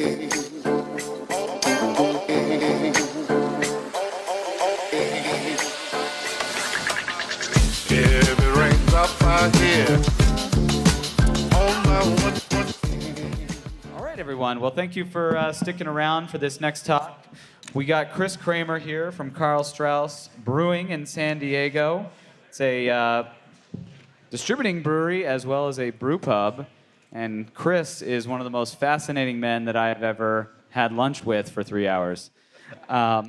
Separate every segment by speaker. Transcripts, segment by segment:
Speaker 1: If it rains up out here,
Speaker 2: All right, everyone. Well, thank you for sticking around for this next talk. We got Chris Kramer here from Karl Strauss Brewing in San Diego. It's a distributing brewery as well as a brew pub. And Chris is one of the most fascinating men that I have ever had lunch with for 3 hours. I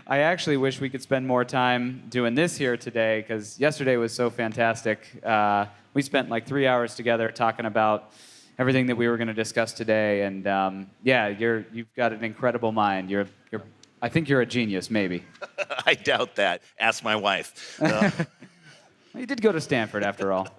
Speaker 2: actually wish we could spend more time doing this here today because yesterday was so fantastic. We spent like 3 hours together talking about everything that we were going to discuss today. And yeah, you've got an incredible mind. I think you're a genius, maybe.
Speaker 3: I doubt that. Ask my wife.
Speaker 2: You did go to Stanford, after all.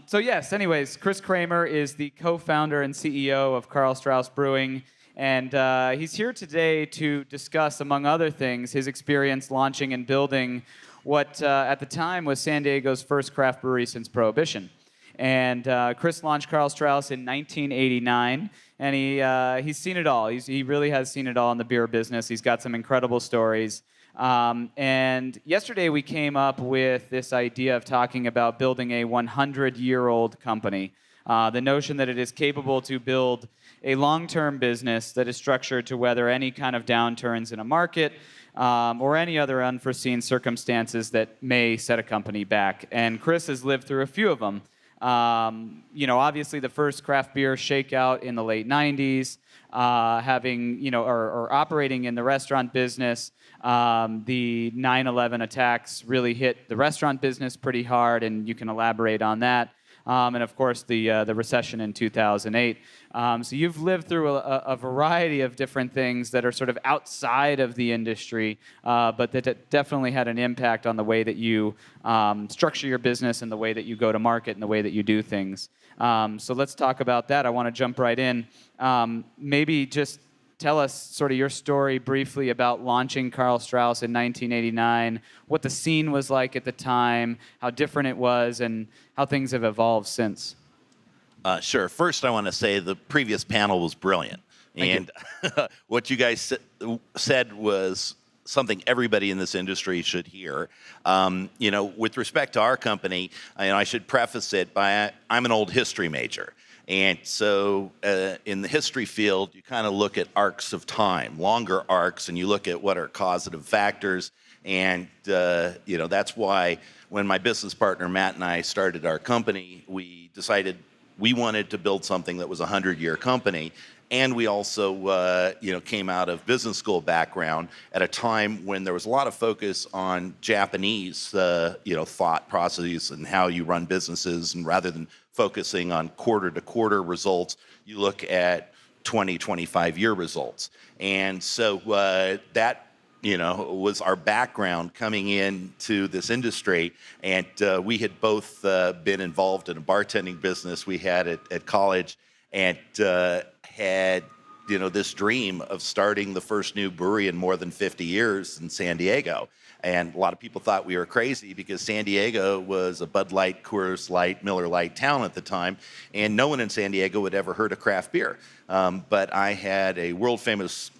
Speaker 2: So yes, anyways, Chris Kramer is the co-founder and CEO of Karl Strauss Brewing. And he's here today to discuss, among other things, his experience launching and building what at the time was San Diego's first craft brewery since Prohibition. And Chris launched Karl Strauss in 1989, and he's seen it all. He really has seen it all in the beer business. He's got some incredible stories. And yesterday we came up with this idea of talking about building a 100-year-old company. The notion that it is capable to build a long-term business that is structured to weather any kind of downturns in a market or any other unforeseen circumstances that may set a company back. And Chris has lived through a few of them. Obviously the first craft beer shakeout in the late 90s, or operating in the restaurant business. The 9/11 attacks really hit the restaurant business pretty hard, and you can elaborate on that. And of course, the recession in 2008. So you've lived through a variety of different things that are sort of outside of the industry, but that definitely had an impact on the way that you structure your business and the way that you go to market and the way that you do things. So let's talk about that. I want to jump right in. Maybe just tell us sort of your story briefly about launching Karl Strauss in 1989, what the scene was like at the time, how different it was, and how things have evolved since.
Speaker 3: Sure. First, I want to say the previous panel was brilliant.
Speaker 2: Thank
Speaker 3: And what you guys said was something everybody in this industry should hear. With respect to our company, I should preface it by I'm an old history major. And so in the history field, you kind of look at arcs of time, longer arcs, and you look at what are causative factors. And, that's why when my business partner, Matt, and I started our company, we decided we wanted to build something that was a 100-year company. And we also, came out of business school background at a time when there was a lot of focus on Japanese, thought processes and how you run businesses. And rather than focusing on quarter-to-quarter results, you look at 20, 25-year results. And so that, was our background coming into this industry. And we had both been involved in a bartending business we had at college, and had this dream of starting the first new brewery in more than 50 years in San Diego. And a lot of people thought we were crazy because San Diego was a Bud Light, Coors Light, Miller Lite town at the time, and no one in San Diego had ever heard of craft beer. But I had a world famous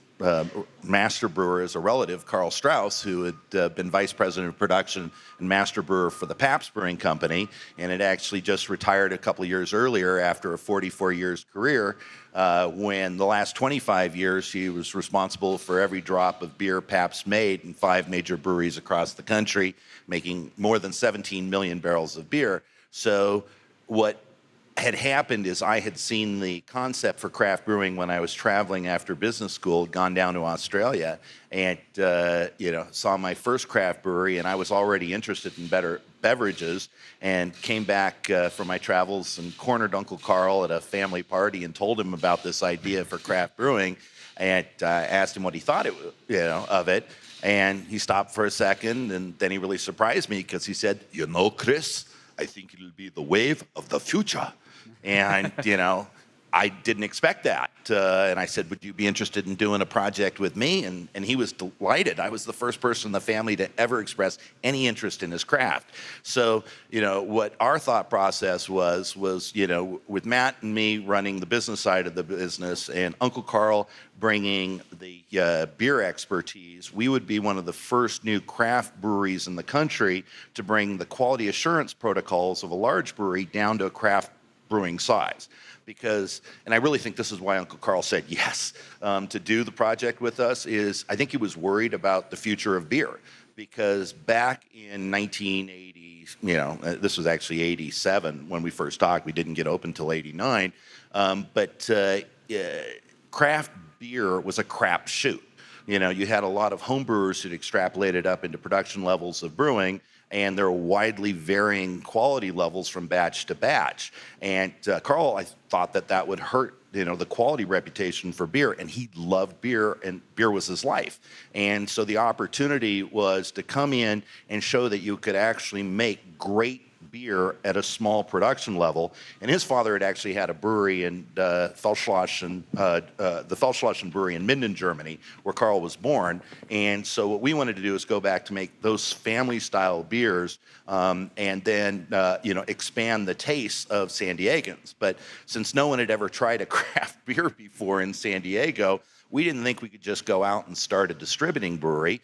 Speaker 3: master brewer as a relative, Karl Strauss, who had been vice president of production and master brewer for the Pabst Brewing Company, and had actually just retired a couple of years earlier after a 44 years career, when the last 25 years he was responsible for every drop of beer Pabst made in 5 major breweries across the country, making more than 17 million barrels of beer. So what had happened is I had seen the concept for craft brewing when I was traveling after business school, gone down to Australia, and saw my first craft brewery, and I was already interested in better beverages, and came back from my travels and cornered Uncle Karl at a family party and told him about this idea for craft brewing, and asked him what he thought of it. And he stopped for a second, and then he really surprised me because he said, Chris, I think it'll be the wave of the future. And, I didn't expect that. And I said, would you be interested in doing a project with me? And he was delighted. I was the first person in the family to ever express any interest in his craft. So, what our thought process was, with Matt and me running the business side of the business and Uncle Carl bringing the beer expertise, we would be one of the first new craft breweries in the country to bring the quality assurance protocols of a large brewery down to a craft brewing size. Because, and I really think this is why Uncle Carl said yes to do the project with us, is I think he was worried about the future of beer. Because back in 1980, this was actually 87 when we first talked. We didn't get open until 89. But craft beer was a crapshoot. You had a lot of home brewers who'd extrapolated up into production levels of brewing, and there are widely varying quality levels from batch to batch. And Carl, I thought that would hurt, the quality reputation for beer, and he loved beer, and beer was his life. And so the opportunity was to come in and show that you could actually make great beer at a small production level. And his father had actually had a brewery in the Feldschlossen brewery in Minden, Germany, where Carl was born. And so what we wanted to do is go back to make those family-style beers, and then expand the taste of San Diegans. But since no one had ever tried a craft beer before in San Diego, we didn't think we could just go out and start a distributing brewery,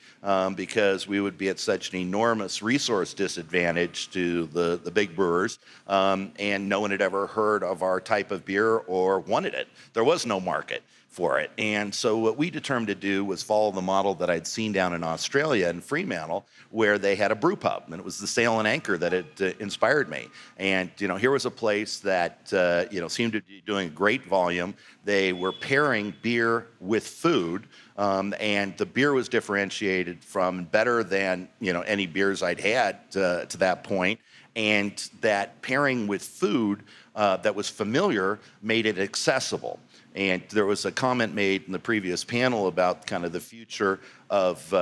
Speaker 3: because we would be at such an enormous resource disadvantage to the big brewers, and no one had ever heard of our type of beer or wanted it. There was no market for it. And so what we determined to do was follow the model that I'd seen down in Australia in Fremantle, where they had a brew pub, and it was the Sail and Anchor that had inspired me. And here was a place that seemed to be doing great volume. They were pairing beer with food, and the beer was differentiated from better than any beers I'd had to that point. And that pairing with food that was familiar made it accessible. And there was a comment made in the previous panel about kind of the future of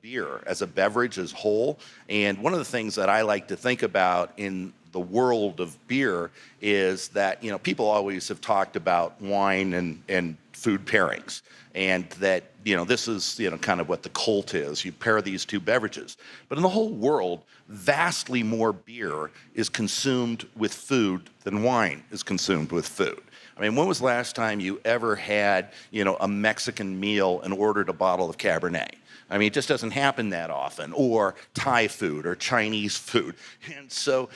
Speaker 3: beer as a beverage as whole. And one of the things that I like to think about in the world of beer is that people always have talked about wine and food pairings, and that this is kind of what the cult is. You pair these two beverages, but in the whole world, vastly more beer is consumed with food than wine is consumed with food. I mean, when was the last time you ever had, a Mexican meal and ordered a bottle of Cabernet? I mean, it just doesn't happen that often, or Thai food or Chinese food. And so,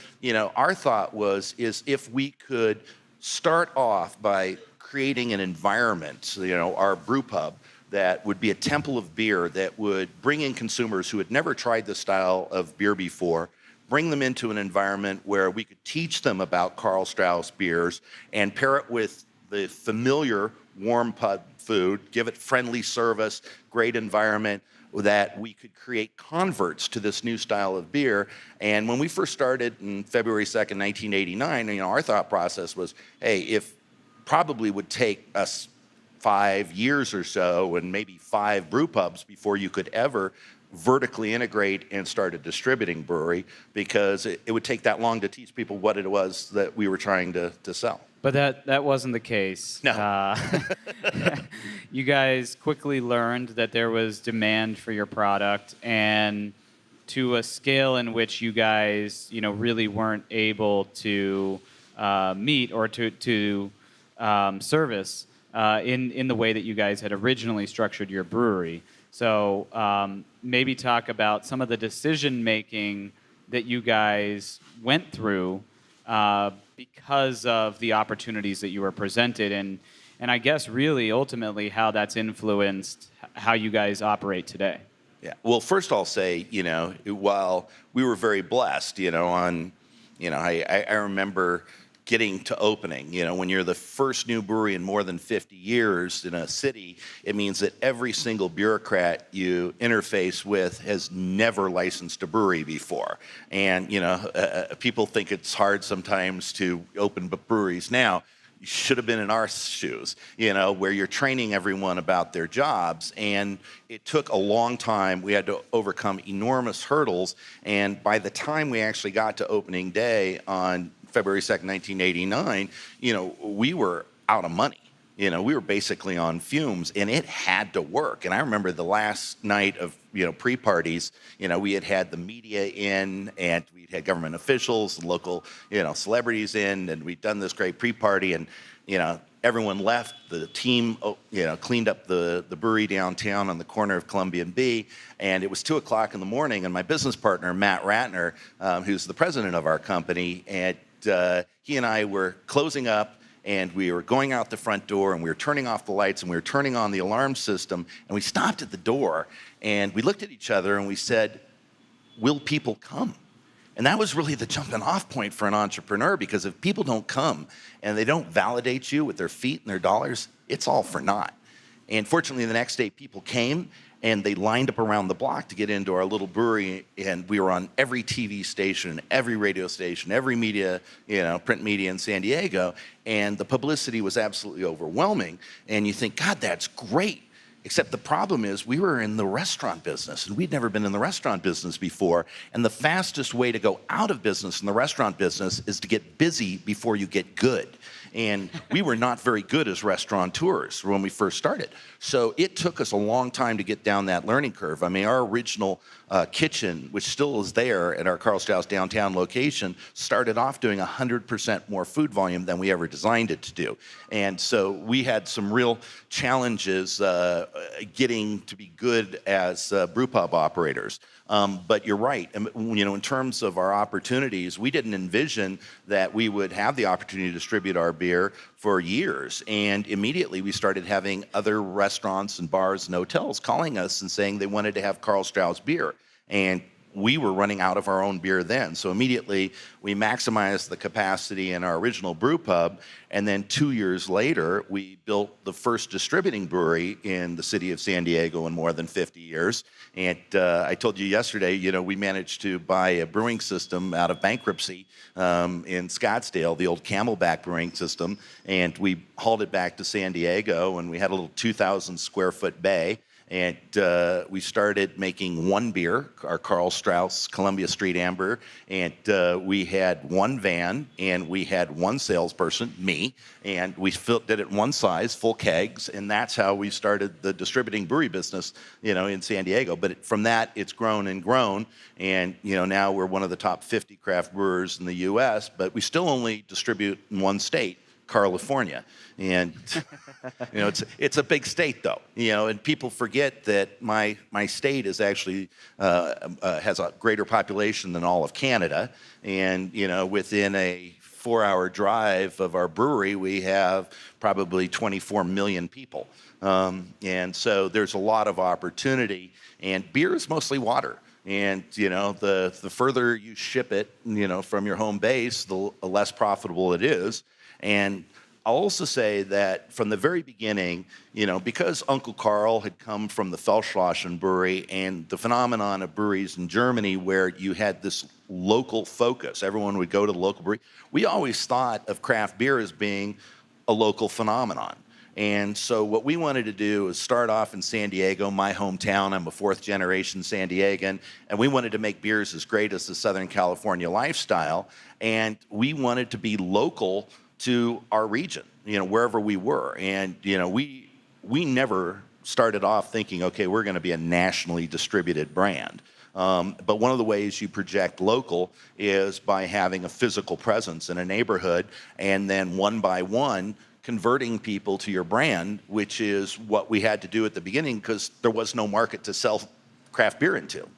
Speaker 3: our thought is if we could start off by creating an environment, our brew pub, that would be a temple of beer that would bring in consumers who had never tried this style of beer before, bring them into an environment where we could teach them about Karl Strauss beers and pair it with the familiar warm pub food, give it friendly service, great environment, that we could create converts to this new style of beer. And when we first started in February 2nd, 1989, our thought process was, hey, if probably would take us 5 years or so and maybe 5 brew pubs before you could ever vertically integrate and start a distributing brewery, because it would take that long to teach people what it was that we were trying to sell.
Speaker 2: But that wasn't the case.
Speaker 3: No.
Speaker 2: You guys quickly learned that there was demand for your product, and to a scale in which you guys, really weren't able to meet or to service in the way that you guys had originally structured your brewery. So maybe talk about some of the decision making that you guys went through because of the opportunities that you were presented, and I guess really ultimately how that's influenced how you guys operate today.
Speaker 3: Yeah. Well, first I'll say, while we were very blessed, I remember getting to opening. When you're the first new brewery in more than 50 years in a city, it means that every single bureaucrat you interface with has never licensed a brewery before. And, people think it's hard sometimes to open breweries now. You should have been in our shoes, where you're training everyone about their jobs. And it took a long time. We had to overcome enormous hurdles. And by the time we actually got to opening day on February 2nd, 1989, we were out of money. You know, we were basically on fumes, and it had to work. And I remember the last night of, pre-parties, we had the media in, and we had government officials, local, celebrities in, and we'd done this great pre-party, and, everyone left. The team, cleaned up the brewery downtown on the corner of Columbia and B, and it was 2 o'clock in the morning, and my business partner, Matt Ratner, who's the president of our company, and he and I were closing up, and we were going out the front door, and we were turning off the lights, and we were turning on the alarm system, and we stopped at the door, and we looked at each other, and we said, will people come? And that was really the jumping off point for an entrepreneur, because if people don't come and they don't validate you with their feet and their dollars, it's all for naught. And fortunately, the next day, people came, and they lined up around the block to get into our little brewery, and we were on every TV station, every radio station, every media, print media in San Diego, and the publicity was absolutely overwhelming. And you think, God, that's great. Except the problem is we were in the restaurant business, and we'd never been in the restaurant business before. And the fastest way to go out of business in the restaurant business is to get busy before you get good. And we were not very good as restaurateurs when we first started. So it took us a long time to get down that learning curve. I mean, our original kitchen, which still is there at our Karl Strauss downtown location, started off doing 100% more food volume than we ever designed it to do. And so we had some real challenges getting to be good as brewpub operators. But you're right. In terms of our opportunities, we didn't envision that we would have the opportunity to distribute our beer for years. And immediately we started having other restaurants and bars and hotels calling us and saying they wanted to have Karl Strauss beer. And we were running out of our own beer then. So immediately we maximized the capacity in our original brew pub. And then 2 years later, we built the first distributing brewery in the city of San Diego in more than 50 years. And I told you yesterday, we managed to buy a brewing system out of bankruptcy in Scottsdale, the old Camelback brewing system. And we hauled it back to San Diego, and we had a little 2,000 square foot bay. And we started making one beer, our Karl Strauss Columbia Street Amber, and we had one van, and we had one salesperson, me, and we did it one size, full kegs, and that's how we started the distributing brewery business, in San Diego. But from that, it's grown and grown, and now we're one of the top 50 craft brewers in the U.S., but we still only distribute in one state, California. And it's a big state, though, and people forget that my state is actually has a greater population than all of Canada. And within a 4-hour drive of our brewery, we have probably 24 million people. And so there's a lot of opportunity, and beer is mostly water. And the further you ship it, from your home base, the less profitable it is. And I'll also say that from the very beginning, because Uncle Karl had come from the Feldschlossen brewery and the phenomenon of breweries in Germany where you had this local focus, everyone would go to the local brewery, we always thought of craft beer as being a local phenomenon. And so what we wanted to do is start off in San Diego, my hometown. I'm a 4th generation San Diegan, and we wanted to make beers as great as the Southern California lifestyle. And we wanted to be local to our region, wherever we were. And, we never started off thinking, okay, we're going to be a nationally distributed brand. But one of the ways you project local is by having a physical presence in a neighborhood, and then one by one converting people to your brand, which is what we had to do at the beginning because there was no market to sell craft beer into.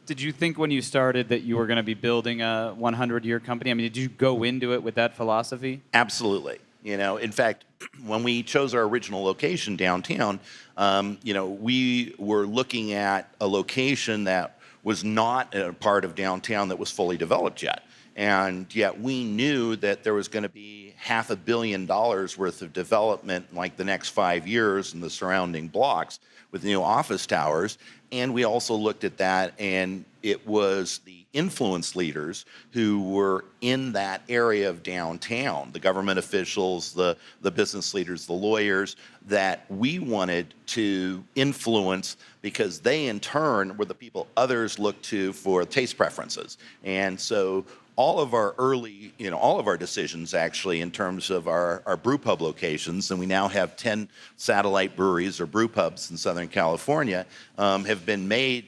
Speaker 2: Did you think when you started that you were going to be building a 100-year company? I mean, did you go into it with that philosophy?
Speaker 3: Absolutely. In fact, when we chose our original location downtown, we were looking at a location that was not a part of downtown that was fully developed yet. And yet we knew that there was going to be $500 million worth of development in like the next 5 years in the surrounding blocks with new office towers. And we also looked at that, and it was the influence leaders who were in that area of downtown, the government officials, the business leaders, the lawyers, that we wanted to influence because they in turn were the people others looked to for taste preferences. And so all of our early, all of our decisions actually in terms of our brew pub locations, and we now have 10 satellite breweries or brew pubs in Southern California, have been made,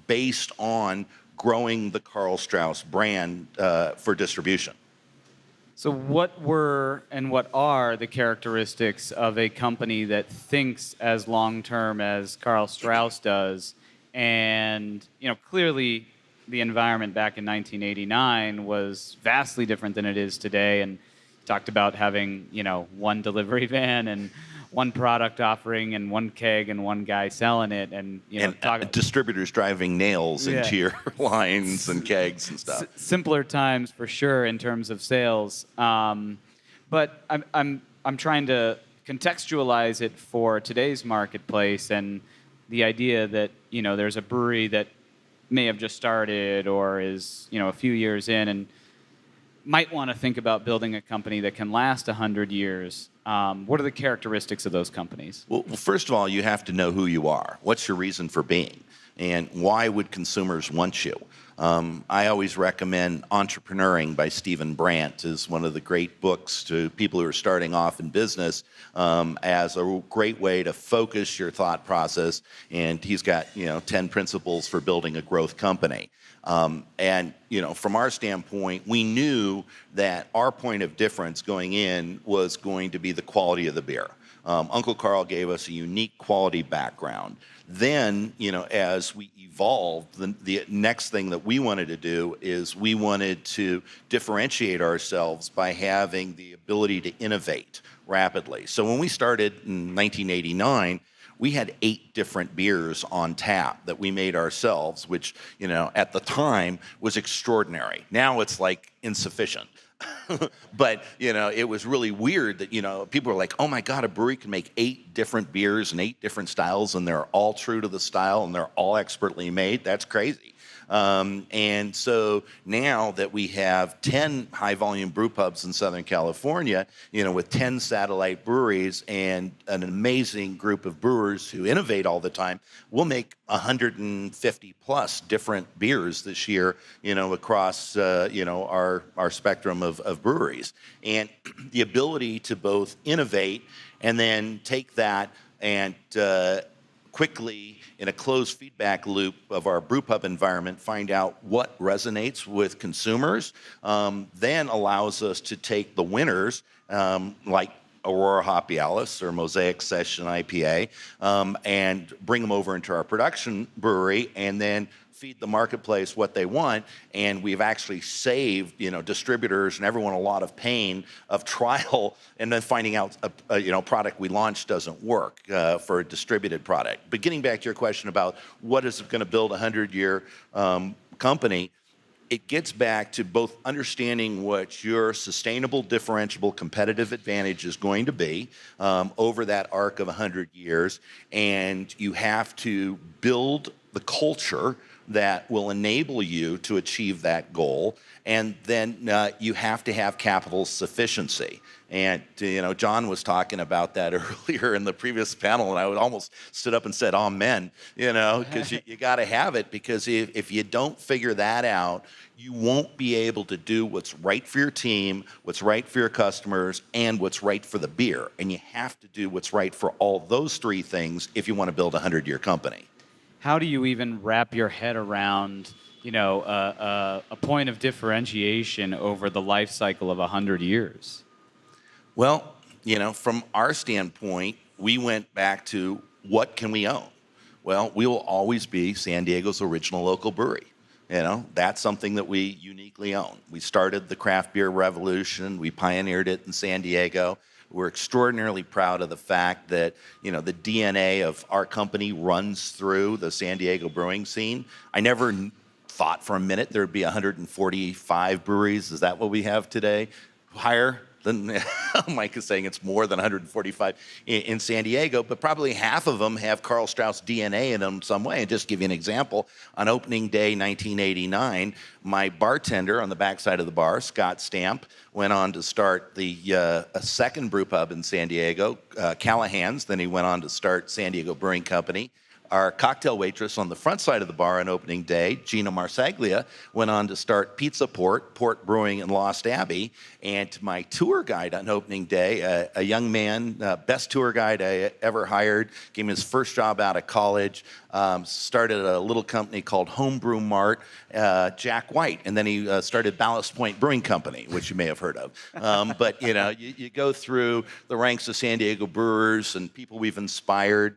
Speaker 3: based on growing the Karl Strauss brand for distribution.
Speaker 2: So what were and what are the characteristics of a company that thinks as long-term as Karl Strauss does? And, clearly the environment back in 1989 was vastly different than it is today. And talked about having, one delivery van and one product offering and one keg and one guy selling it. And,
Speaker 3: distributors driving nails into your lines and kegs and stuff.
Speaker 2: Simpler times for sure in terms of sales. But I'm trying to contextualize it for today's marketplace and the idea that, there's a brewery that may have just started or is, a few years in and might want to think about building a company that can last 100 years. What are the characteristics of those companies?
Speaker 3: Well, first of all, you have to know who you are. What's your reason for being? And why would consumers want you? I always recommend Entrepreneuring by Stephen Brandt is one of the great books to people who are starting off in business as a great way to focus your thought process. And he's got 10 principles for building a growth company. From our standpoint, we knew that our point of difference going in was going to be the quality of the beer. Uncle Karl gave us a unique quality background. Then, as we evolved, the next thing that we wanted to do is we wanted to differentiate ourselves by having the ability to innovate rapidly. So when we started in 1989, we had 8 different beers on tap that we made ourselves, which, at the time was extraordinary. Now it's like insufficient. But, it was really weird that, people were like, oh my God, a brewery can make 8 different beers and 8 different styles and they're all true to the style and they're all expertly made. That's crazy. And so now that we have 10 high-volume brew pubs in Southern California, with 10 satellite breweries and an amazing group of brewers who innovate all the time, we'll make 150 plus different beers this year, across, our spectrum of breweries. And the ability to both innovate and then take that and quickly, in a closed feedback loop of our brewpub environment, find out what resonates with consumers, then allows us to take the winners, like Aurora Hopialis or Mosaic Session IPA, and bring them over into our production brewery and then feed the marketplace what they want. And we've actually saved, distributors and everyone a lot of pain of trial and then finding out a product we launched doesn't work for a distributed product. But getting back to your question about what is going to build a 100-year company, it gets back to both understanding what your sustainable, differentiable, competitive advantage is going to be over that arc of 100 years, and you have to build the culture that will enable you to achieve that goal, and then you have to have capital sufficiency. And John was talking about that earlier in the previous panel, and I would almost stood up and said, "Amen," because you got to have it, because if you don't figure that out, you won't be able to do what's right for your team, what's right for your customers, and what's right for the beer. And you have to do what's right for all those 3 things if you want to build a 100-year company.
Speaker 2: How do you even wrap your head around, a point of differentiation over the life cycle of 100 years?
Speaker 3: Well, from our standpoint, we went back to what can we own? Well, we will always be San Diego's original local brewery. That's something that we uniquely own. We started the craft beer revolution. We pioneered it in San Diego. We're extraordinarily proud of the fact that, the DNA of our company runs through the San Diego brewing scene. I never thought for a minute there'd be 145 breweries. Is that what we have today? Higher than Mike is saying, it's more than 145 in San Diego, but probably half of them have Karl Strauss DNA in them some way. And just give you an example, on opening day 1989, my bartender on the backside of the bar, Scott Stamp, went on to start a second brew pub in San Diego, Callahan's. Then he went on to start San Diego Brewing Company. our cocktail waitress on the front side of the bar on opening day, Gina Marsaglia, went on to start Pizza Port Brewing in Lost Abbey. And my tour guide on opening day, a young man, best tour guide I ever hired, gave me his first job out of college, started a little company called Homebrew Mart, Jack White. And then he started Ballast Point Brewing Company, which you may have heard of. But, you go through the ranks of San Diego brewers and people we've inspired,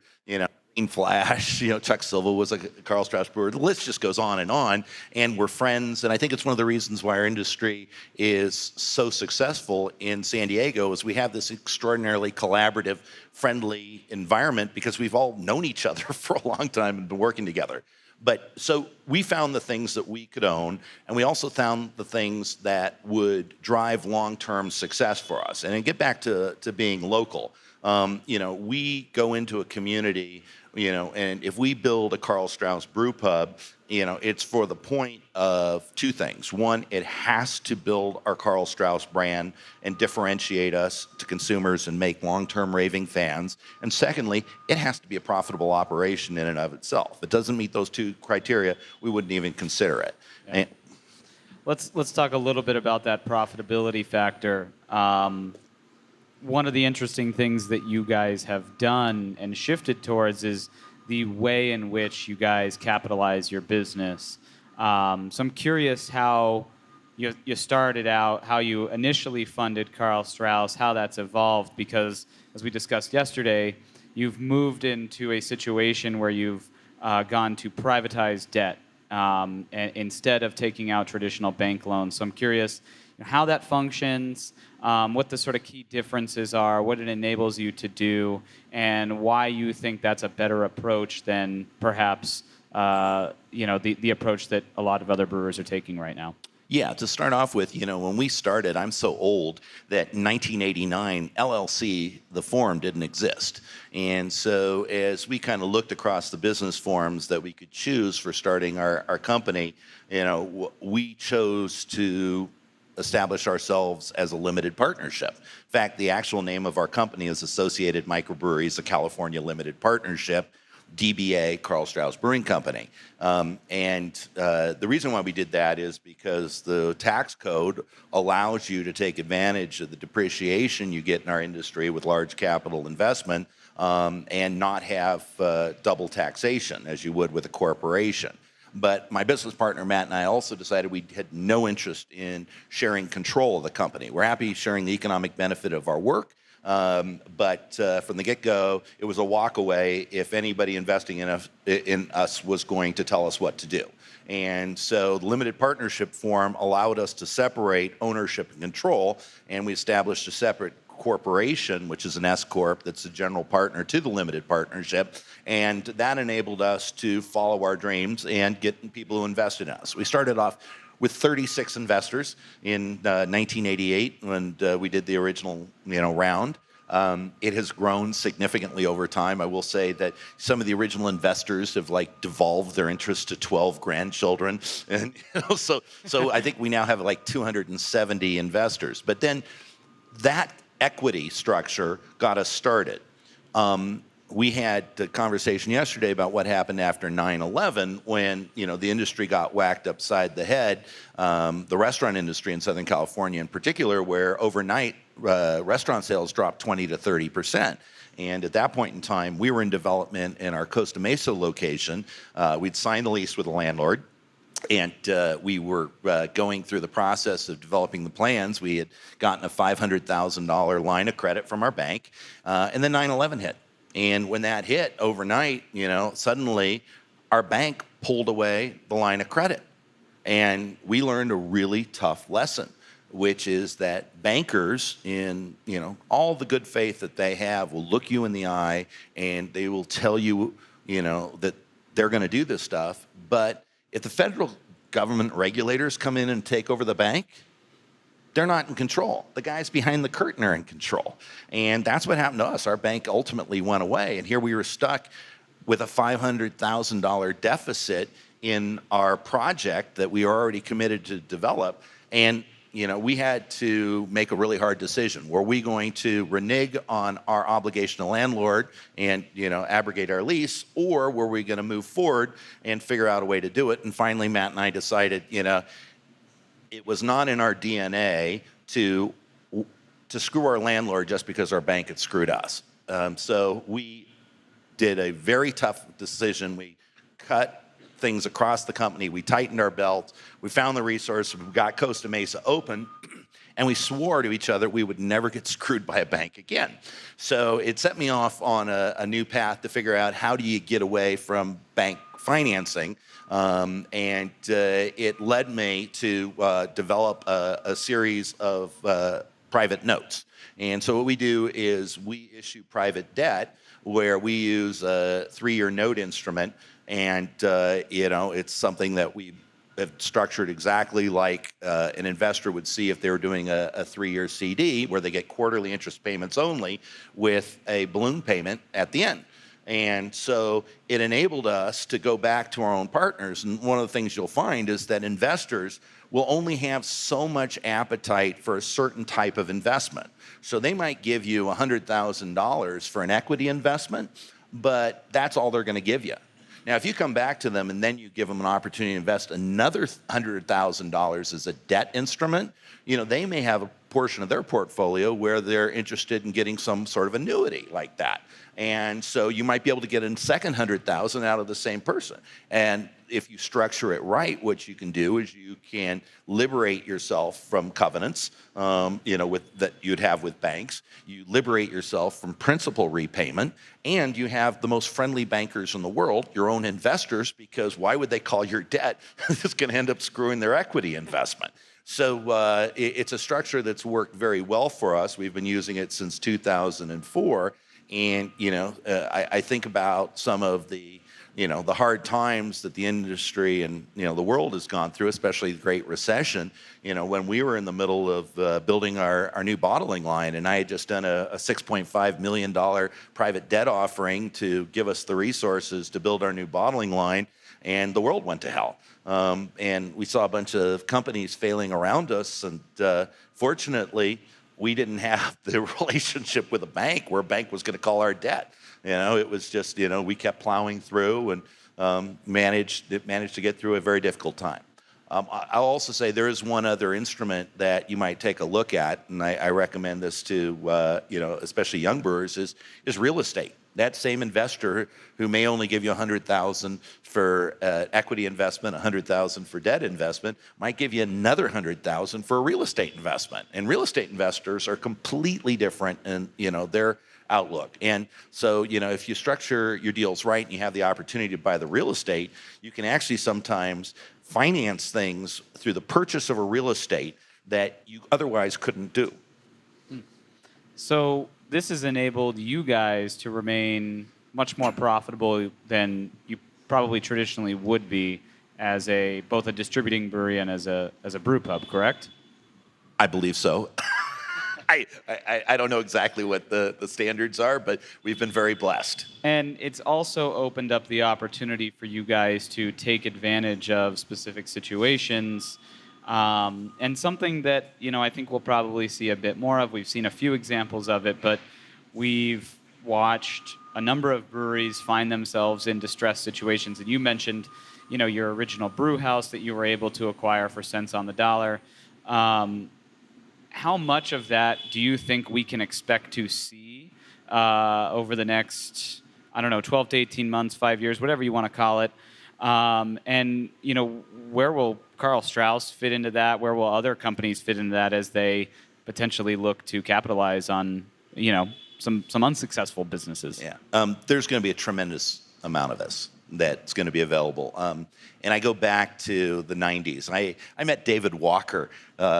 Speaker 3: Flash, Chuck Silva was a Karl Strauss brewer. The list just goes on, and we're friends. And I think it's one of the reasons why our industry is so successful in San Diego is we have this extraordinarily collaborative, friendly environment because we've all known each other for a long time and been working together. But so we found the things that we could own, and we also found the things that would drive long-term success for us. And then get back to being local. We go into a community, and if we build a Karl Strauss brew pub, it's for the point of two things. One, it has to build our Karl Strauss brand and differentiate us to consumers and make long-term raving fans. And secondly, it has to be a profitable operation in and of itself. If it doesn't meet those two criteria, we wouldn't even consider it.
Speaker 2: Yeah. Let's talk a little bit about that profitability factor. One of the interesting things that you guys have done and shifted towards is the way in which you guys capitalize your business. So I'm curious how you started out, how you initially funded Karl Strauss, how that's evolved, because as we discussed yesterday, you've moved into a situation where you've gone to privatize debt and instead of taking out traditional bank loans. So I'm curious how that functions, what the sort of key differences are, what it enables you to do, and why you think that's a better approach than perhaps the approach that a lot of other brewers are taking right now.
Speaker 3: Yeah, to start off with, when we started, I'm so old that in 1989, LLC, the form, didn't exist. And so as we kind of looked across the business forms that we could choose for starting our company, we chose to establish ourselves as a limited partnership. In fact, the actual name of our company is Associated Microbreweries, a California Limited Partnership, DBA, Karl Strauss Brewing Company. The reason why we did that is because the tax code allows you to take advantage of the depreciation you get in our industry with large capital investment and not have double taxation as you would with a corporation. But my business partner, Matt, and I also decided we had no interest in sharing control of the company. We're happy sharing the economic benefit of our work, but from the get-go, it was a walk away if anybody investing in us was going to tell us what to do. And so the limited partnership form allowed us to separate ownership and control, and we established a separate corporation, which is an S Corp, that's the general partner to the limited partnership, and that enabled us to follow our dreams and get people who invest in us. We started off with 36 investors in 1988 when we did the original round. It has grown significantly over time. I will say that some of the original investors have devolved their interest to 12 grandchildren, and so I think we now have 270 investors. But then that equity structure got us started. We had a conversation yesterday about what happened after 9/11 when the industry got whacked upside the head, the restaurant industry in Southern California in particular, where overnight restaurant sales dropped 20 to 30%. And at that point in time, we were in development in our Costa Mesa location. We'd signed a lease with a landlord. And we were going through the process of developing the plans. We had gotten a $500,000 line of credit from our bank, and then 9/11 hit. And when that hit overnight, suddenly our bank pulled away the line of credit. And we learned a really tough lesson, which is that bankers, in all the good faith that they have, will look you in the eye and they will tell you, that they're going to do this stuff, but if the federal government regulators come in and take over the bank, they're not in control. The guys behind the curtain are in control. And that's what happened to us. Our bank ultimately went away, and here we were stuck with a $500,000 deficit in our project that we were already committed to develop. And we had to make a really hard decision. Were we going to renege on our obligation to landlord and, abrogate our lease, or were we going to move forward and figure out a way to do it? And finally, Matt and I decided, it was not in our DNA to screw our landlord just because our bank had screwed us. So we did a very tough decision. We cut things across the company. We tightened our belts. We found the resource. We got Costa Mesa open. And we swore to each other we would never get screwed by a bank again. So it set me off on a new path to figure out how do you get away from bank financing. And it led me to develop a series of private notes. And so what we do is we issue private debt where we use a 3-year note instrument. And, it's something that we have structured exactly like an investor would see if they were doing a 3-year CD, where they get quarterly interest payments only with a balloon payment at the end. And so it enabled us to go back to our own partners. And one of the things you'll find is that investors will only have so much appetite for a certain type of investment. So they might give you $100,000 for an equity investment, but that's all they're going to give you. Now, if you come back to them and then you give them an opportunity to invest another $100,000 as a debt instrument, they may have a portion of their portfolio where they're interested in getting some sort of annuity like that. And so you might be able to get a second $100,000 out of the same person. And if you structure it right, what you can do is you can liberate yourself from covenants, that you'd have with banks. You liberate yourself from principal repayment, and you have the most friendly bankers in the world, your own investors, because why would they call your debt? It's going to end up screwing their equity investment. So it's a structure that's worked very well for us. We've been using it since 2004. And, I think about some of the, the hard times that the industry and, the world has gone through, especially the Great Recession, when we were in the middle of building our new bottling line, and I had just done a $6.5 million private debt offering to give us the resources to build our new bottling line, and the world went to hell. And we saw a bunch of companies failing around us, and fortunately, we didn't have the relationship with a bank where a bank was going to call our debt. It was just, we kept plowing through and managed to get through a very difficult time. I'll also say there is one other instrument that you might take a look at, and I recommend this to, especially young brewers, is real estate. That same investor who may only give you $100,000 for equity investment, $100,000 for debt investment, might give you another $100,000 for a real estate investment. And real estate investors are completely different in their outlook. And so if you structure your deals right and you have the opportunity to buy the real estate, you can actually sometimes finance things through the purchase of a real estate that you otherwise couldn't do.
Speaker 2: So this has enabled you guys to remain much more profitable than you probably traditionally would be as both a distributing brewery and as a brew pub, correct?
Speaker 3: I believe so. I don't know exactly what the standards are, but we've been very blessed.
Speaker 2: And it's also opened up the opportunity for you guys to take advantage of specific situations. And something that, I think we'll probably see a bit more of. We've seen a few examples of it, but we've watched a number of breweries find themselves in distressed situations. And you mentioned, your original brew house that you were able to acquire for cents on the dollar. How much of that do you think we can expect to see over the next, 12 to 18 months, 5 years, whatever you want to call it? And, where will Karl Strauss fit into that? Where will other companies fit into that as they potentially look to capitalize on, some unsuccessful businesses?
Speaker 3: Yeah. There's going to be a tremendous amount of this that's going to be available. And I go back to the 90s. I met David Walker,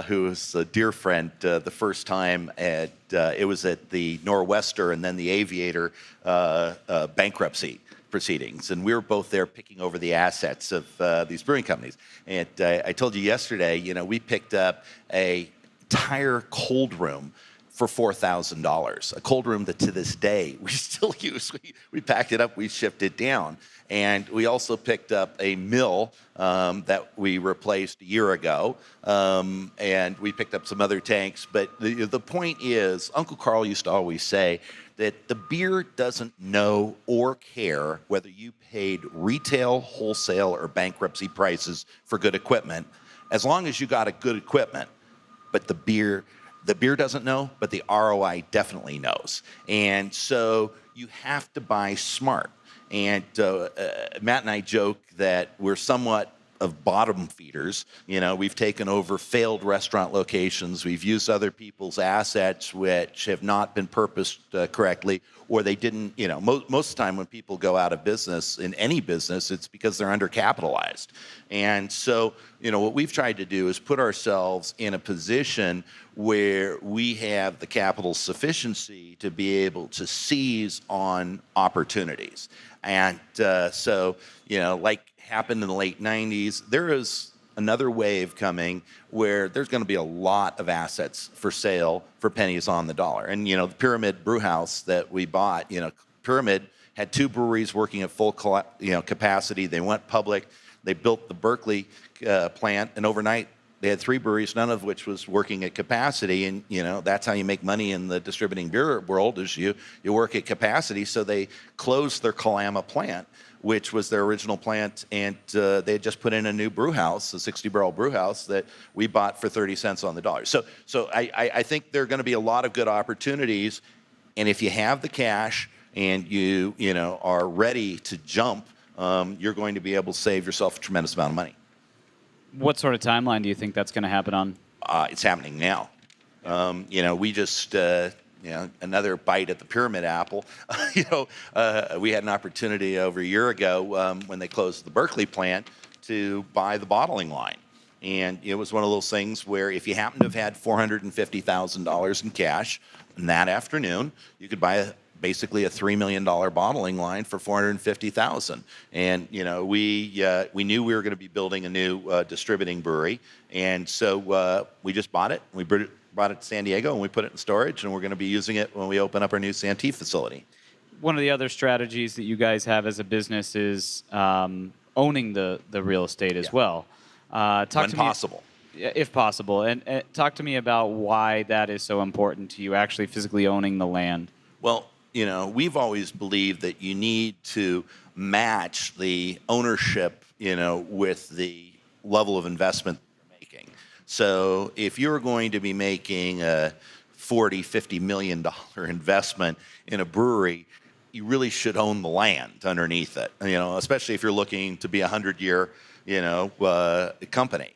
Speaker 3: who was a dear friend, the first time it was at the Nor'Wester and then the Aviator bankruptcy proceedings. And we were both there picking over the assets of these brewing companies. And I told you yesterday, we picked up a entire cold room for $4,000. A cold room that to this day we still use. We packed it up, we shipped it down. And we also picked up a mill that we replaced a year ago. And we picked up some other tanks. But the point is, Uncle Carl used to always say that the beer doesn't know or care whether you paid retail, wholesale, or bankruptcy prices for good equipment, as long as you got a good equipment. But the beer doesn't know, but the ROI definitely knows. And so you have to buy smart. And Matt and I joke that we're somewhat of bottom feeders. You know, we've taken over failed restaurant locations. We've used other people's assets which have not been purposed correctly, or they didn't, you know, most of the time when people go out of business in any business, it's because they're undercapitalized. And so, you know, what we've tried to do is put ourselves in a position where we have the capital sufficiency to be able to seize on opportunities. And so, you know, like happened in the late 90s, there is another wave coming where there's going to be a lot of assets for sale for pennies on the dollar. And, you know, the Pyramid Brewhouse that we bought, you know, Pyramid had 2 breweries working at full capacity. They went public. They built the Berkeley plant, and overnight they had 3 breweries, none of which was working at capacity. And, you know, that's how you make money in the distributing beer world, is you work at capacity. So they closed their Kalama plant, which was their original plant, and they had just put in a new brew house, a 60-barrel brew house that we bought for 30 cents on the dollar. So I think there are going to be a lot of good opportunities, and if you have the cash and you know are ready to jump, you're going to be able to save yourself a tremendous amount of money.
Speaker 2: What sort of timeline do you think that's going to happen on?
Speaker 3: It's happening now. You know, we just another bite at the Pyramid apple. We had an opportunity over a year ago when they closed the Berkeley plant to buy the bottling line. And it was one of those things where if you happen to have had $450,000 in cash in that afternoon, you could buy basically a $3 million bottling line for $450,000. And, you know, we knew we were going to be building a new distributing brewery. And so we just bought it. We brought it to San Diego, and we put it in storage, and we're going to be using it when we open up our new Santee facility.
Speaker 2: One of the other strategies that you guys have as a business is owning the real estate as well.
Speaker 3: When possible.
Speaker 2: If possible. And talk to me about why that is so important to you, actually physically owning the land.
Speaker 3: Well, you know, we've always believed that you need to match the ownership, you know, with the level of investment you're making. So if you're going to be making a $40-50 million investment in a brewery, you really should own the land underneath it, you know, especially if you're looking to be a 100-year, you know, company.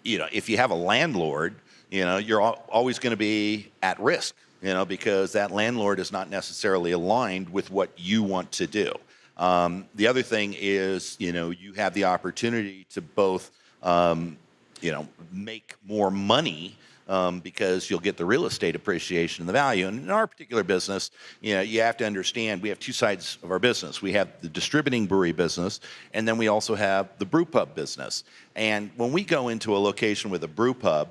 Speaker 3: You know, if you have a landlord, you know, you're always going to be at risk, you know, because that landlord is not necessarily aligned with what you want to do. The other thing is, you know, you have the opportunity to both, you know, make more money because you'll get the real estate appreciation and the value. And in our particular business, you know, you have to understand we have 2 sides of our business. We have the distributing brewery business, and then we also have the brew pub business. And when we go into a location with a brew pub,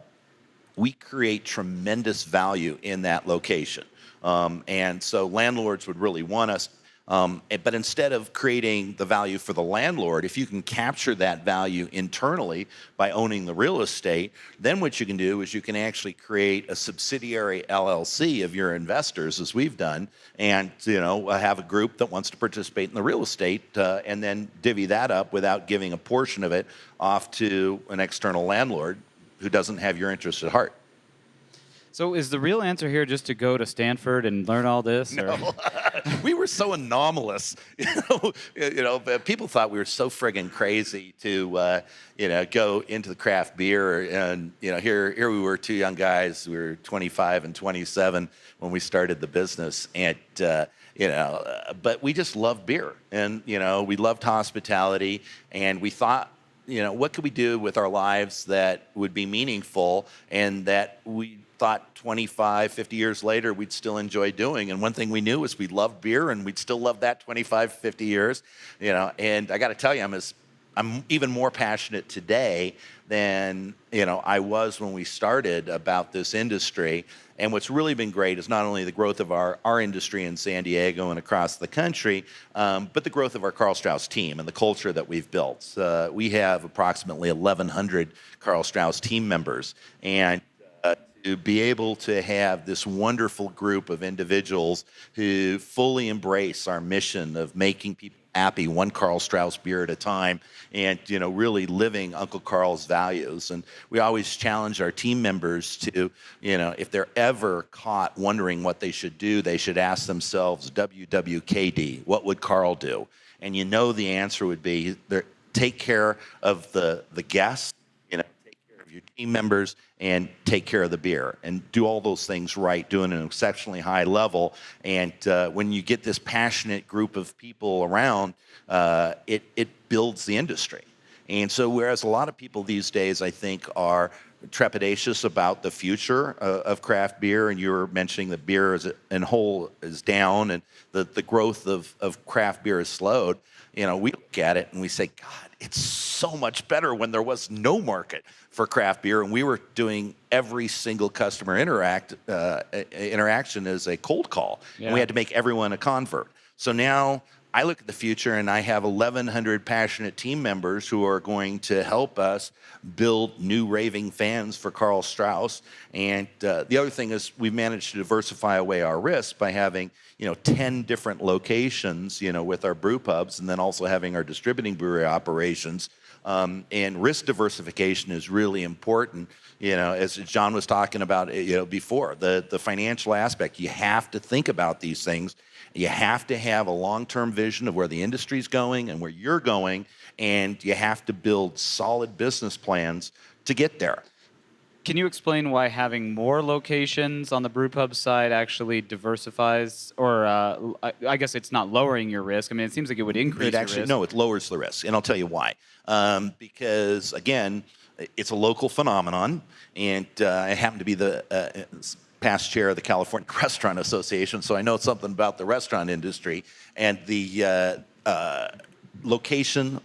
Speaker 3: we create tremendous value in that location. And so landlords would really want us. But instead of creating the value for the landlord, if you can capture that value internally by owning the real estate, then what you can do is you can actually create a subsidiary LLC of your investors, as we've done, and, you know, have a group that wants to participate in the real estate and then divvy that up without giving a portion of it off to an external landlord who doesn't have your interest at heart.
Speaker 2: So is the real answer here just to go to Stanford and learn all this?
Speaker 3: No. We were so anomalous. You know, people thought we were so friggin' crazy to, you know, go into the craft beer. And, you know, here we were, 2 young guys. We were 25 and 27 when we started the business. And, you know, but we just loved beer. And, you know, we loved hospitality. And we thought, you know, what could we do with our lives that would be meaningful and that we thought 25, 50 years later we'd still enjoy doing. And one thing we knew was we loved beer, and we'd still love that 25, 50 years, you know. And I got to tell you, I'm as I'm even more passionate today than I was when we started about this industry. And what's really been great is not only the growth of our industry in San Diego and across the country, but the growth of our Karl Strauss team and the culture that we've built. We have approximately 1,100 Karl Strauss team members, and to be able to have this wonderful group of individuals who fully embrace our mission of making people happy, one Karl Strauss beer at a time, and really living Uncle Karl's values. And we always challenge our team members to, if they're ever caught wondering what they should do, they should ask themselves, WWKD, what would Karl do? And the answer would be, take care of the guests, your team members, and take care of the beer and do all those things right, doing an exceptionally high level. And when you get this passionate group of people around, it builds the industry. And so whereas a lot of people these days, I think, are trepidatious about the future of craft beer, and you were mentioning that beer in whole is down and the growth of craft beer has slowed, we look at it and we say, God, it's so much better when there was no market for craft beer and we were doing every single customer interaction as a cold call. Yeah. And we had to make everyone a convert. So now I look at the future and I have 1,100 passionate team members who are going to help us build new raving fans for Karl Strauss. And the other thing is we've managed to diversify away our risk by having 10 different locations, with our brew pubs, and then also having our distributing brewery operations. And risk diversification is really important. As John was talking about, before, the financial aspect. You have to think about these things. You have to have a long-term vision of where the industry's going and where you're going, and you have to build solid business plans to get there.
Speaker 2: Can you explain why having more locations on the brewpub side actually diversifies, or I guess it's not lowering your risk? I mean, it seems like it would increase your risk.
Speaker 3: No, it lowers the risk, and I'll tell you why. Because, again, it's a local phenomenon, and I happen to be the past chair of the California Restaurant Association, so I know something about the restaurant industry, and the location.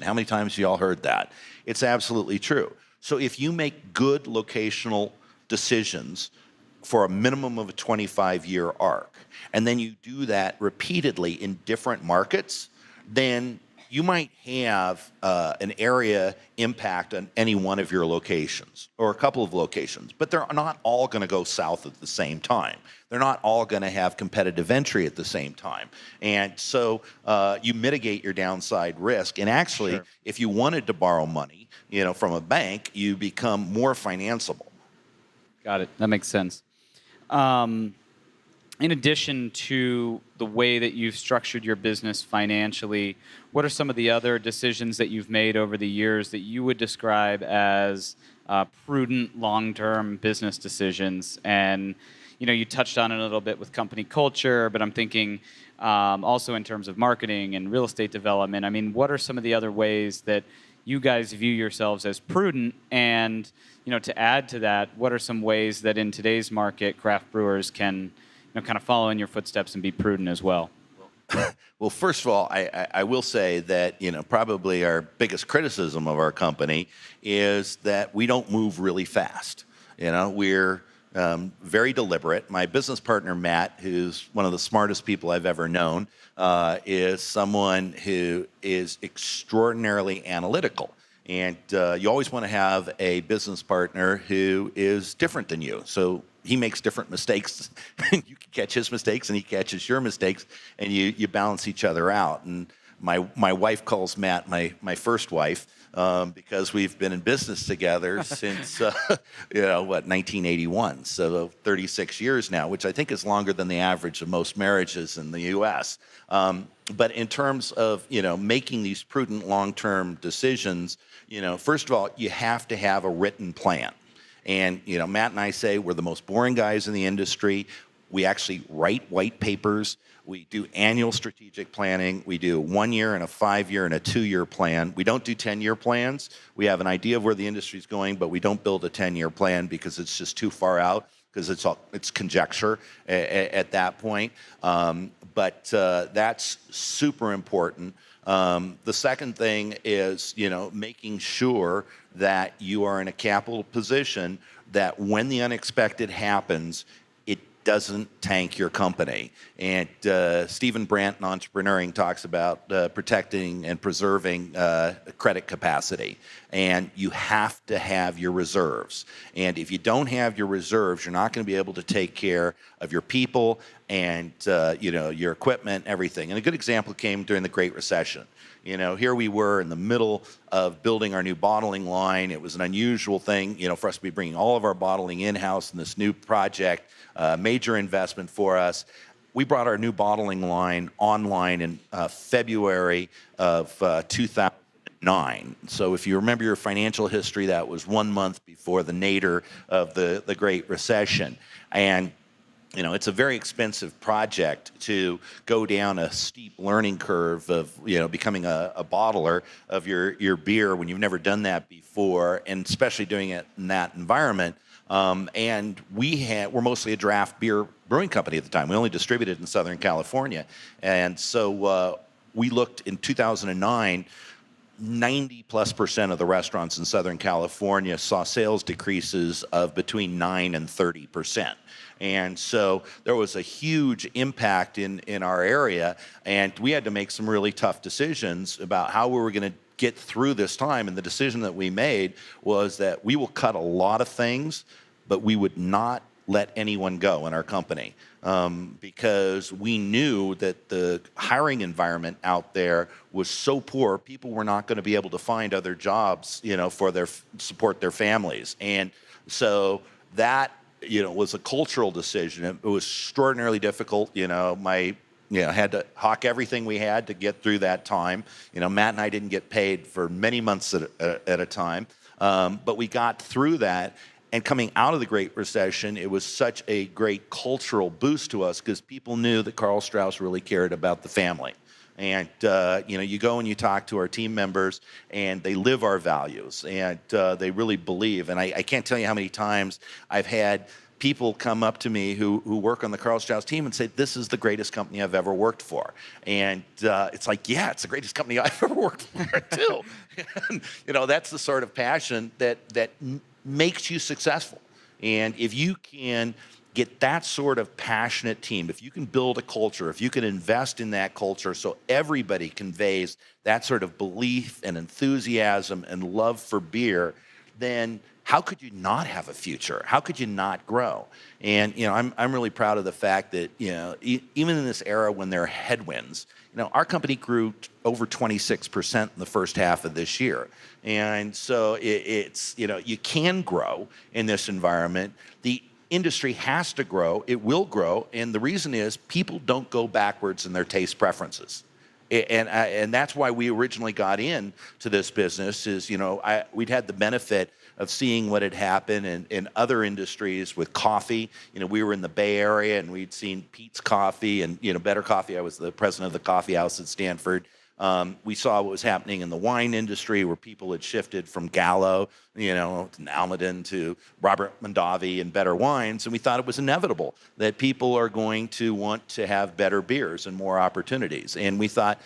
Speaker 3: How many times have you all heard that? It's absolutely true. So if you make good locational decisions for a minimum of a 25-year arc, and then you do that repeatedly in different markets, then you might have an area impact on any one of your locations or a couple of locations, but they're not all going to go south at the same time. They're not all going to have competitive entry at the same time. And so you mitigate your downside risk. And actually, sure, if you wanted to borrow money, from a bank, you become more financeable.
Speaker 2: Got it. That makes sense. In addition to the way that you've structured your business financially, what are some of the other decisions that you've made over the years that you would describe as prudent long-term business decisions? And you touched on it a little bit with company culture, but I'm thinking also in terms of marketing and real estate development. I mean, what are some of the other ways that you guys view yourselves as prudent? And to add to that, what are some ways that in today's market craft brewers can kind of follow in your footsteps and be prudent as well?
Speaker 3: Well, first of all, I will say that probably our biggest criticism of our company is that we don't move really fast. We're very deliberate. My business partner, Matt, who's one of the smartest people I've ever known, is someone who is extraordinarily analytical. And you always want to have a business partner who is different than you. So he makes different mistakes. You can catch his mistakes, and he catches your mistakes, and you balance each other out. And my wife calls Matt my first wife, because we've been in business together since 1981, so 36 years now, which I think is longer than the average of most marriages in the U.S. But in terms of making these prudent long-term decisions, first of all, you have to have a written plan. And Matt and I say we're the most boring guys in the industry. We actually write white papers. We do annual strategic planning. We do 1 year and a 5-year and a 2-year plan. We don't do 10-year plans. We have an idea of where the industry's going, but we don't build a 10-year plan because it's just too far out, because it's conjecture at that point. But that's super important. The second thing is, making sure that you are in a capital position that when the unexpected happens, it doesn't tank your company. And Stephen Brandt in Entrepreneuring talks about protecting and preserving credit capacity. And you have to have your reserves. And if you don't have your reserves, you're not going to be able to take care of your people and your equipment, everything. And a good example came during the Great Recession. Here we were in the middle of building our new bottling line. It was an unusual thing, for us to be bringing all of our bottling in-house in this new project, major investment for us. We brought our new bottling line online in February of 2009. So if you remember your financial history, that was 1 month before the nadir of the Great Recession. And it's a very expensive project to go down a steep learning curve of, becoming a bottler of your beer when you've never done that before, and especially doing it in that environment. And we're mostly a draft beer brewing company at the time. We only distributed in Southern California. And so we looked in 2009, 90+% of the restaurants in Southern California saw sales decreases of between 9 and 30%. And so there was a huge impact in our area, and we had to make some really tough decisions about how we were going to get through this time. And the decision that we made was that we will cut a lot of things, but we would not let anyone go in our company, because we knew that the hiring environment out there was so poor, people were not going to be able to find other jobs, for support their families. And so that was a cultural decision. It was extraordinarily difficult. Had to hawk everything we had to get through that time. Matt and I didn't get paid for many months at a time, but we got through that. And coming out of the Great Recession, it was such a great cultural boost to us because people knew that Karl Strauss really cared about the family. And, you go and you talk to our team members, and they live our values, and they really believe. And I can't tell you how many times I've had people come up to me who work on the Karl Strauss team and say, this is the greatest company I've ever worked for. And it's like, yeah, it's the greatest company I've ever worked for, too. And, that's the sort of passion that makes you successful. And if you can get that sort of passionate team, if you can build a culture, if you can invest in that culture so everybody conveys that sort of belief and enthusiasm and love for beer, then how could you not have a future? How could you not grow? And I'm really proud of the fact that even in this era when there are headwinds, our company grew over 26% in the first half of this year. And so it's you can grow in this environment. The industry has to grow. It will grow. And the reason is people don't go backwards in their taste preferences. And that's why we originally got into this business is, we'd had the benefit of seeing what had happened in other industries with coffee. We were in the Bay Area, and we'd seen Peet's Coffee and, Better Coffee. I was the president of the coffee house at Stanford. We saw what was happening in the wine industry where people had shifted from Gallo, to Almaden to Robert Mondavi and better wines. And we thought it was inevitable that people are going to want to have better beers and more opportunities. And we thought,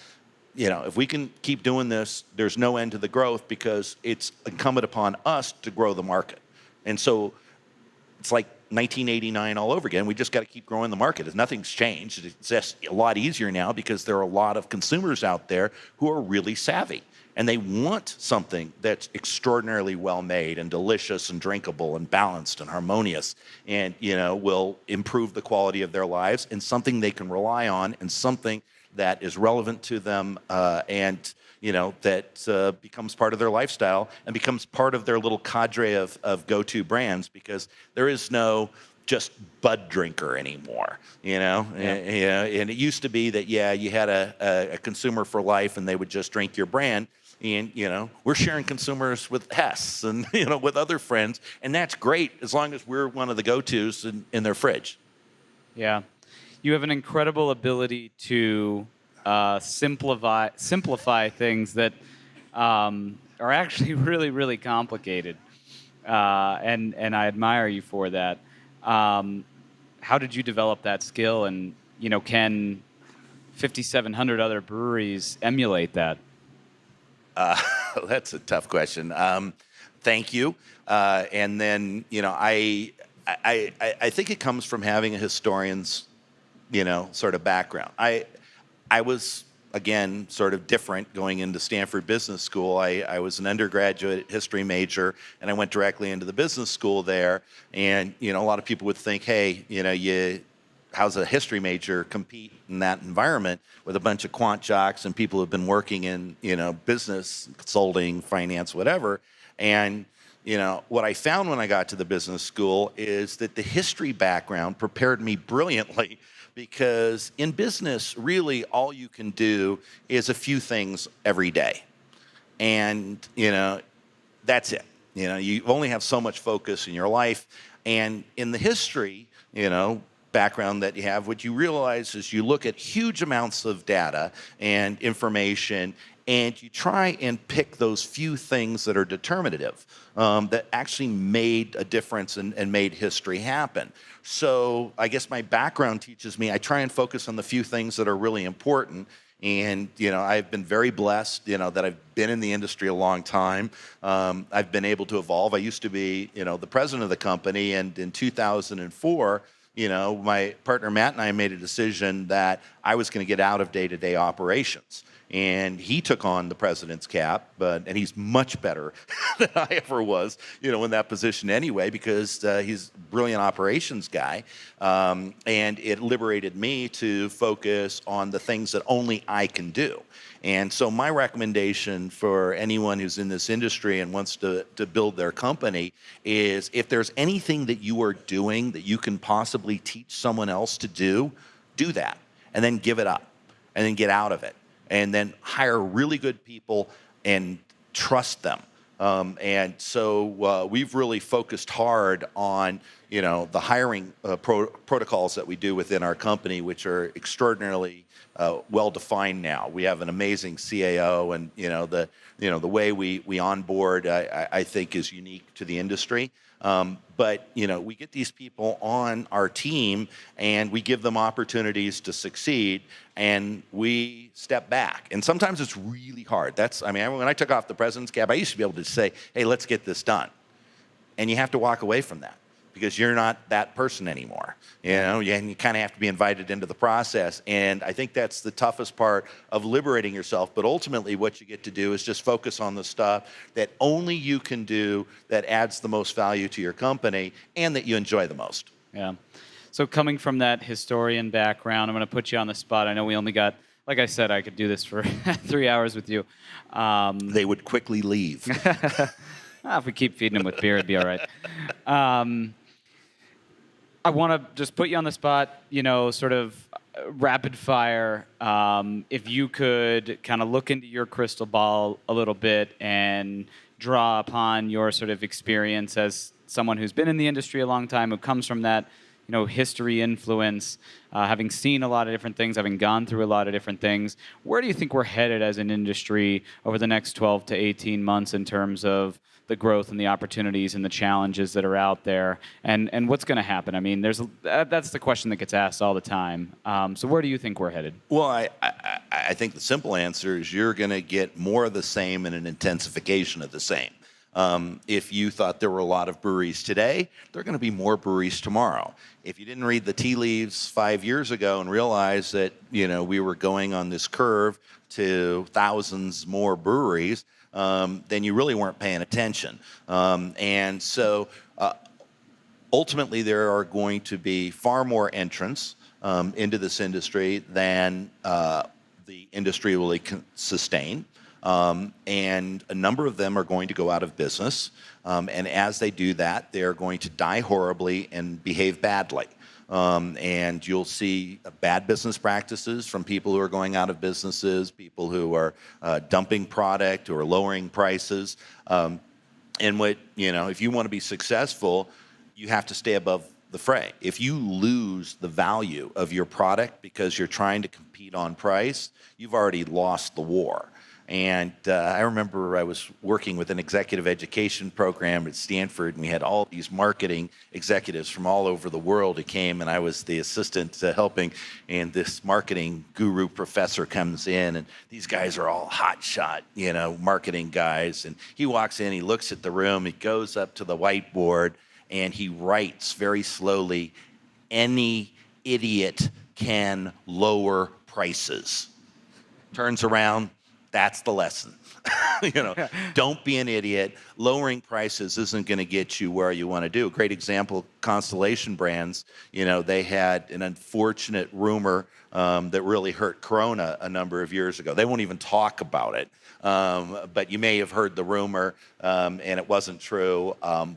Speaker 3: if we can keep doing this, there's no end to the growth because it's incumbent upon us to grow the market. And so it's like 1989 all over again. We just got to keep growing the market. Nothing's changed. It's just a lot easier now because there are a lot of consumers out there who are really savvy. And they want something that's extraordinarily well made and delicious and drinkable and balanced and harmonious and, will improve the quality of their lives and something they can rely on and something that is relevant to them and that becomes part of their lifestyle and becomes part of their little cadre of go-to brands because there is no just Bud drinker anymore, Yeah. And it used to be that, you had a consumer for life and they would just drink your brand. And, we're sharing consumers with Hess and, with other friends. And that's great as long as we're one of the go-tos in their fridge.
Speaker 2: Yeah. You have an incredible ability to simplify things that are actually really, really complicated. And I admire you for that. How did you develop that skill? And, can 5,700 other breweries emulate that?
Speaker 3: That's a tough question. Thank you. And then, I think it comes from having a historian's, sort of background. I was, again, sort of different going into Stanford Business School. I was an undergraduate history major, and I went directly into the business school there. And, a lot of people would think, hey, how's a history major compete in that environment with a bunch of quant jocks and people who've been working in, business, consulting, finance, whatever. And, what I found when I got to the business school is that the history background prepared me brilliantly, because in business, really all you can do is a few things every day. And, that's it. You only have so much focus in your life. And in the history, background that you have, what you realize is you look at huge amounts of data and information, and you try and pick those few things that are determinative, that actually made a difference and made history happen. So I guess my background teaches me I try and focus on the few things that are really important. And, I've been very blessed, that I've been in the industry a long time. I've been able to evolve. I used to be, the president of the company, and in 2004, my partner Matt and I made a decision that I was going to get out of day-to-day operations. And he took on the president's cap, and he's much better than I ever was, in that position anyway, because he's a brilliant operations guy. And it liberated me to focus on the things that only I can do. And so my recommendation for anyone who's in this industry and wants to build their company is, if there's anything that you are doing that you can possibly teach someone else to do that, and then give it up, and then get out of it. And then hire really good people and trust them. And so we've really focused hard on, the hiring protocols that we do within our company, which are extraordinarily well defined now. We have an amazing CAO, and the way we onboard, I think, is unique to the industry. But we get these people on our team, and we give them opportunities to succeed, and we step back. And sometimes it's really hard. When I took off the president's cap, I used to be able to say, hey, let's get this done. And you have to walk away from that, because you're not that person anymore, and you kind of have to be invited into the process. And I think that's the toughest part of liberating yourself. But ultimately, what you get to do is just focus on the stuff that only you can do, that adds the most value to your company, and that you enjoy the most.
Speaker 2: Yeah. So coming from that historian background, I'm going to put you on the spot. I know we only got, like I said, I could do this for 3 hours with you.
Speaker 3: They would quickly leave.
Speaker 2: If we keep feeding them with beer, it'd be all right. I want to just put you on the spot, sort of rapid fire. If you could kind of look into your crystal ball a little bit and draw upon your sort of experience as someone who's been in the industry a long time, who comes from that, history influence, having seen a lot of different things, having gone through a lot of different things, where do you think we're headed as an industry over the next 12 to 18 months in terms of the growth and the opportunities and the challenges that are out there, and what's going to happen? I mean, that's the question that gets asked all the time. So where do you think we're headed?
Speaker 3: Well, I think the simple answer is you're going to get more of the same and an intensification of the same. If you thought there were a lot of breweries today, there are going to be more breweries tomorrow. If you didn't read the tea leaves 5 years ago and realize that we were going on this curve to thousands more breweries, then you really weren't paying attention. And so ultimately, there are going to be far more entrants into this industry than the industry will sustain. And a number of them are going to go out of business. And as they do that, they're going to die horribly and behave badly. And you'll see bad business practices from people who are going out of businesses, people who are dumping product or lowering prices. And if you want to be successful, you have to stay above the fray. If you lose the value of your product because you're trying to compete on price, you've already lost the war. And I remember I was working with an executive education program at Stanford, and we had all these marketing executives from all over the world who came, and I was the assistant helping. And this marketing guru professor comes in, and these guys are all hotshot, marketing guys. And he walks in, he looks at the room, he goes up to the whiteboard, and he writes very slowly, "Any idiot can lower prices." Turns around, that's the lesson. Don't be an idiot. Lowering prices isn't going to get you where you want to do. A great example, Constellation Brands, they had an unfortunate rumor that really hurt Corona a number of years ago. They won't even talk about it. But you may have heard the rumor, and it wasn't true.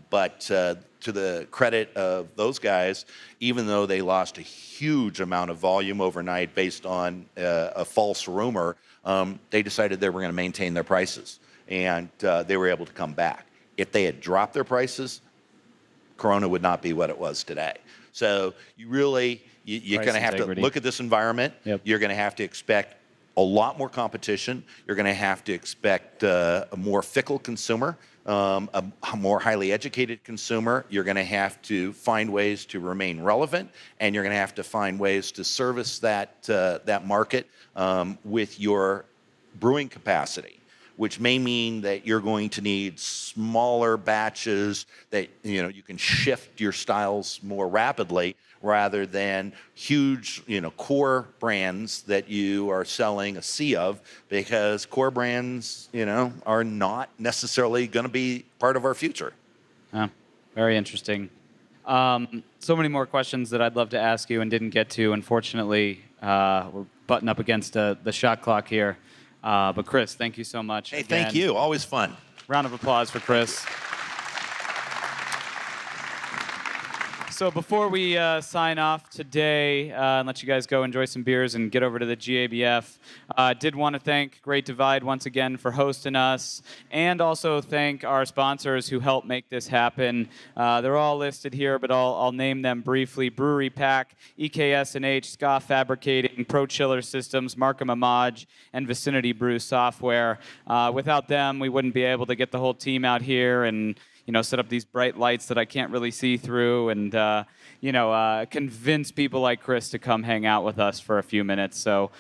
Speaker 3: But to the credit of those guys, even though they lost a huge amount of volume overnight based on a false rumor, they decided they were going to maintain their prices, and they were able to come back. If they had dropped their prices, Corona would not be what it was today. So you're going to have to look at this environment.
Speaker 2: Yep.
Speaker 3: You're going to have to expect a lot more competition. You're going to have to expect a more fickle consumer, a more highly educated consumer. You're going to have to find ways to remain relevant, and you're going to have to find ways to service that market with your brewing capacity, which may mean that you're going to need smaller batches that you can shift your styles more rapidly, rather than huge, core brands that you are selling a sea of, because core brands, are not necessarily going to be part of our future.
Speaker 2: Very interesting. So many more questions that I'd love to ask you and didn't get to. Unfortunately, we're butting up against the shot clock here. But Chris, thank you so much.
Speaker 3: Hey,
Speaker 2: again.
Speaker 3: Thank you. Always fun.
Speaker 2: Round of applause for Chris. So before we sign off today and let you guys go enjoy some beers and get over to the GABF, did want to thank Great Divide once again for hosting us, and also thank our sponsors who helped make this happen. They're all listed here, but I'll name them briefly. Brewery Pack, EKS&H, Ska Fabricating, Pro Chiller Systems, Markham Amaj, and Vicinity Brew Software. Without them, we wouldn't be able to get the whole team out here and set up these bright lights that I can't really see through, and convince people like Chris to come hang out with us for a few minutes. So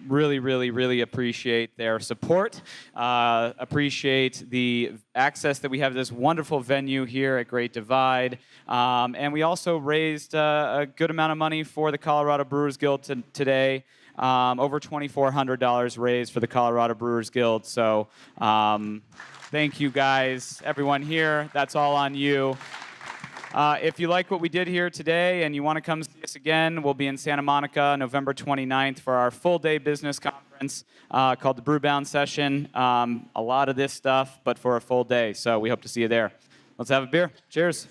Speaker 2: really, really, really appreciate their support. Appreciate the access that we have to this wonderful venue here at Great Divide. And we also raised a good amount of money for the Colorado Brewers Guild today. Over $2,400 raised for the Colorado Brewers Guild. So thank you guys, everyone here. That's all on you. If you like what we did here today and you want to come see us again, we'll be in Santa Monica November 29th for our full-day business conference called the Brewbound Session. A lot of this stuff, but for a full day. So we hope to see you there. Let's have a beer. Cheers.